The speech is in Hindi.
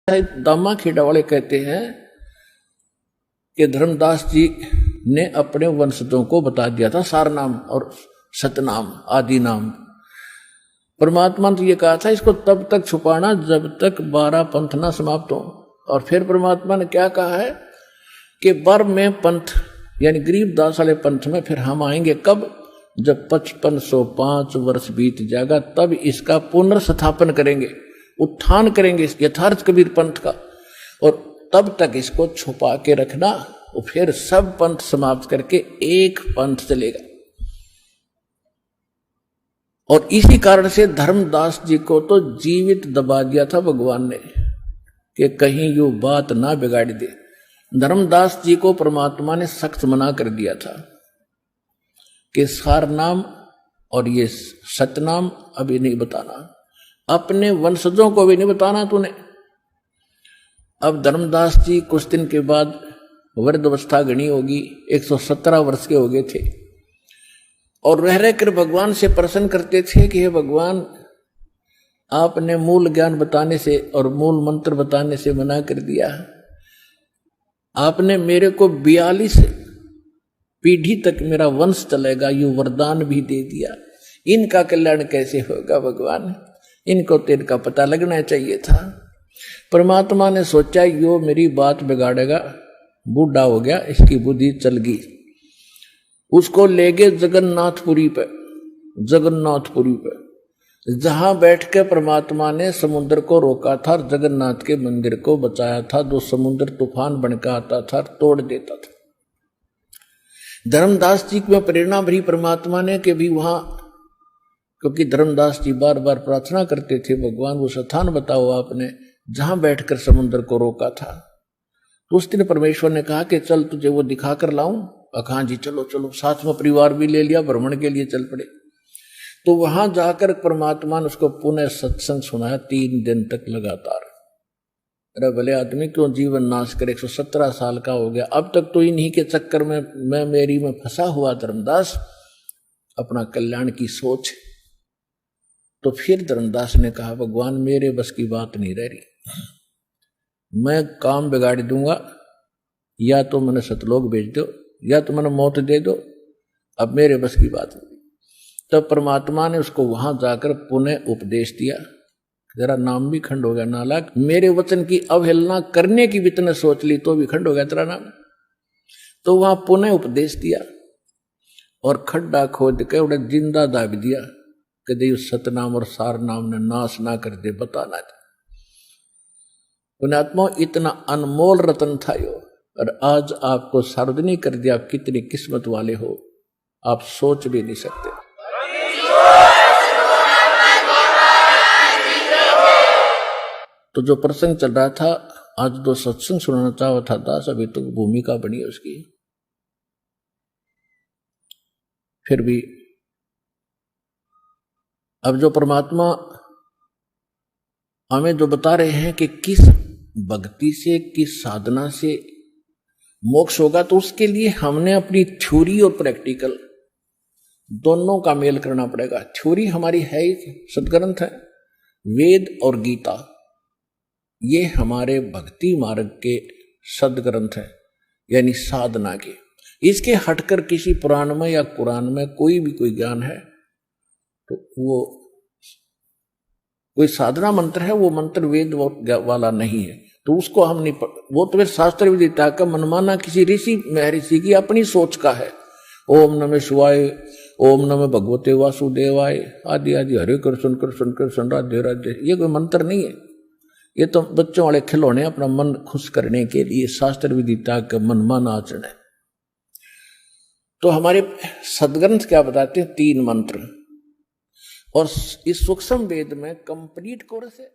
दामा खेड़ा वाले कहते हैं कि धर्मदास जी ने अपने वंशजों को बता दिया था सारनाम और सतनाम आदि नाम। परमात्मा ने तो ये कहा था इसको तब तक छुपाना जब तक 12 पंथ ना समाप्त हो। और फिर परमात्मा ने क्या कहा है कि बर में पंथ यानी गरीबदास वाले पंथ में फिर हम आएंगे कब, जब 5505 वर्ष बीत जाएगा, तब इसका पुनर्स्थापन करेंगे, उत्थान करेंगे इस यथार्थ कबीर पंथ का। और तब तक इसको छुपा के रखना, और फिर सब पंथ समाप्त करके एक पंथ चलेगा। और इसी कारण से धर्मदास जी को तो जीवित दबा दिया था भगवान ने कि कहीं यू बात ना बिगाड़ दे। धर्मदास जी को परमात्मा ने सख्त मना कर दिया था कि सारनाम और ये सतनाम अभी नहीं बताना, अपने वंशजों को भी नहीं बताना तूने। अब धर्मदास जी कुछ दिन के बाद वृद्धावस्था गणी होगी, 117 वर्ष के हो गए थे, और रह कर भगवान से प्रश्न करते थे कि हे भगवान, आपने मूल ज्ञान बताने से और मूल मंत्र बताने से मना कर दिया, आपने मेरे को 42 पीढ़ी तक मेरा वंश चलेगा यू वरदान भी दे दिया, इनका कल्याण कैसे होगा भगवान, इनको तो इनका पता लगना चाहिए था। परमात्मा ने सोचा यो मेरी बात बिगाड़ेगा, बूढ़ा हो गया, इसकी बुद्धि चल गई, उसको ले गए जगन्नाथपुरी पे, जगन्नाथपुरी पे जहां बैठ के परमात्मा ने समुद्र को रोका था और जगन्नाथ के मंदिर को बचाया था, जो समुद्र तूफान बनकर आता था तोड़ देता था। धर्मदास जी में प्रेरणा भरी परमात्मा ने कि भी वहां, क्योंकि धर्मदास जी बार बार प्रार्थना करते थे भगवान वो स्थान बताओ आपने जहां बैठकर समुद्र को रोका था। तो उस दिन परमेश्वर ने कहा कि चल तुझे वो दिखा कर लाऊं। कहा जी चलो चलो, साथ में परिवार भी ले लिया, भ्रमण के लिए चल पड़े। तो वहां जाकर परमात्मा ने उसको पुनः सत्संग सुनाया 3 दिन तक लगातार। अरे भले आदमी क्यों जीवन नाश करे, 117 साल का हो गया, अब तक तो इन्हीं के चक्कर में मैं मेरी में फंसा हुआ धर्मदास, अपना कल्याण की सोच। तो फिर धर्मदास ने कहा भगवान मेरे बस की बात नहीं रह रही, मैं काम बिगाड़ दूंगा, या तो मैंने सतलोक भेज दो या तो मैंने मौत दे दो, अब मेरे बस की बात नहीं। तब परमात्मा ने उसको वहां जाकर पुनः उपदेश दिया, जरा नाम भी खंड हो गया नालायक, मेरे वचन की अवहेलना करने की भी तूने सोच ली तो भी खंड हो गया तेरा नाम। तो वहां पुनः उपदेश दिया और खड्डा खोद के उन्हें जिंदा दाब दिया कि देव सतनाम और सार नाम ने नाश ना कर दे, बताना था। पुण्यात्मा इतना अनमोल रतन था यो, और आज आपको सार्वजनिक कर दिया, आप कितनी किस्मत वाले हो, आप सोच भी नहीं सकते। तो जो प्रसंग चल रहा था आज, जो सत्संग सुनाना चाहा था दास, अभी तो भूमिका बनी है उसकी। फिर भी अब जो परमात्मा हमें जो बता रहे हैं कि किस भक्ति से किस साधना से मोक्ष होगा, तो उसके लिए हमने अपनी थ्योरी और प्रैक्टिकल दोनों का मेल करना पड़ेगा। थ्योरी हमारी है सदग्रंथ है, वेद और गीता, ये हमारे भक्ति मार्ग के सदग्रंथ है, यानी साधना के। इसके हटकर किसी पुराण में या कुरान में कोई भी कोई ज्ञान है तो वो कोई साधना मंत्र है, वो मंत्र वेद वाला नहीं है, तो उसको हम नहीं वो तो फिर शास्त्र विदिता का मनमाना किसी ऋषि महर्षि की अपनी सोच का है। ओम नमः शिवाय, ओम नमः भगवते वासुदेवाय आदि आदि, हरे कृष्ण कृष्ण कृष्ण राधे राधे, ये कोई मंत्र नहीं है, ये तो बच्चों वाले खिलौने, अपना मन खुश करने के लिए शास्त्र विदिता का मनमाना आचरण है। तो हमारे सदग्रंथ क्या बताते हैं, 3 मंत्र, और इस सूक्ष्म वेद में कंप्लीट कोर्स है।